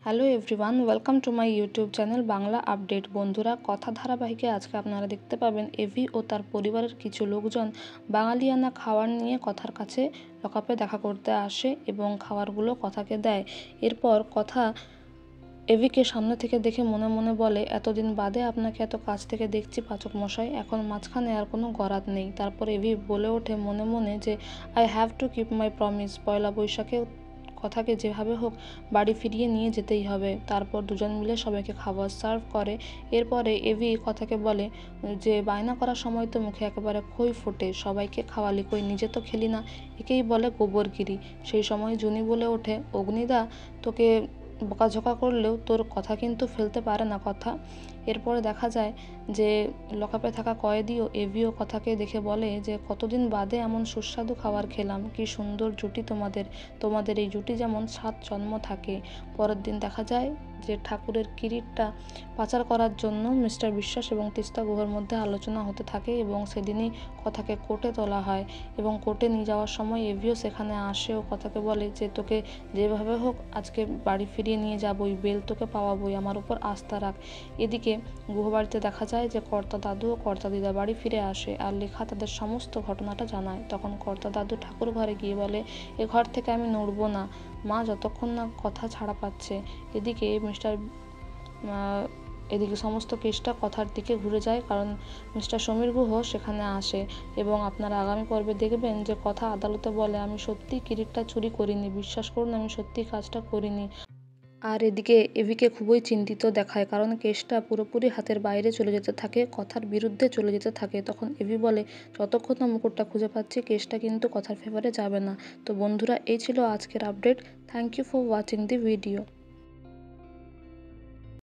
Hello everyone, welcome to my YouTube channel Bangla update. বন্ধুরা, কথা ধারাবাহিকে আজকে আপনারা দেখতে পাবেন এভি ও তার পরিবারের কিছু লোকজন বাঙালিয়ানা খাবার নিয়ে কথার কাছে লকআপে দেখা করতে আসে এবং খাবারগুলো কথাকে দেয়। এরপর কথা এভিকে সামনে থেকে দেখে মনে মনে বলে, এতদিন বাদে আপনাকে এত কাছ থেকে দেখছি পাচক মশাই, এখন মাঝখানে আর কোনো গরাদ নেই। তারপর এভি বলে ওঠে মনে মনে যে I have to keep my promise, পয়লা বৈশাখে কথাকে যেভাবে হোক বাড়ি ফিরিয়ে নিয়ে যেতেই হবে। তারপর দুজন মিলে সবাইকে খাবার সার্ভ করে। এরপরে এভি কথাকে বলে যে বায়না করার সময় তো মুখে একেবারে খই ফোটে, সবাইকে খাওয়ালি কই, নিজে তো খেলি না, একেই বলে গোবরগিরি। সেই সময় জুনি বলে ওঠে, অগ্নিদা তোকে বকাঝকা করলেও তোর কথা কিন্তু ফেলতে পারে না কথা। এরপরে দেখা যায় যে লকআপে থাকা কয়েদিও এভিও কথাকে দেখে বলে যে কতদিন বাদে এমন সুস্বাদু খাবার খেলাম, কি সুন্দর জুটি তোমাদের এই জুটি যেমন 7 জন্ম থাকে। পরের দিন দেখা যায় যে ঠাকুরের কিরিটটা পাচার করার জন্য মিস্টার বিশ্বাস এবং তিস্তা গুহর মধ্যে আলোচনা হতে থাকে এবং সেদিনই কথাকে কোর্টে তোলা হয় এবং কোর্টে নিয়ে যাওয়ার সময় এভিও সেখানে আসে ও কথাকে বলে যে তোকে যেভাবে হোক আজকে বাড়ি ফিরিয়ে নিয়ে যাবই, বেল তোকে পাওয়াবই, আমার উপর আস্থা রাখ। এদিকে গুহবাড়িতে দেখা যায় যে কর্তা দাদু ও কর্তা দিদা বাড়ি ফিরে আসে আর লেখা তাদের সমস্ত ঘটনাটা জানায়। তখন কর্তা দাদু ঠাকুর ঘরে গিয়ে বলে, এ ঘর থেকে আমি নড়বো না মা, যতক্ষণ না কথা ছাড়া পাচ্ছে। এদিকে সমস্ত কেসটা কথার দিকে ঘুরে যায়, কারণ মিস্টার সমীর গুহ সেখানে আসে এবং আপনারা আগামী পর্বে দেখবেন যে কথা আদালতে বলে আমি সত্যি কিরিটটা চুরি করিনি, বিশ্বাস করুন আমি সত্যি কাজটা করিনি। আর এদিকে এভিকে খুবই চিন্তিত দেখায়, কারণ কেসটা পুরোপুরি হাতের বাইরে চলে যেতে থাকে, কথার বিরুদ্ধে চলে যেতে থাকে। তখন এভি বলে, যতক্ষণ না মুকুটটা খুঁজে পাচ্ছি কেসটা কিন্তু কথার ফেভারে যাবে না। তো বন্ধুরা, এই ছিল আজকের update. Thank you for watching the video.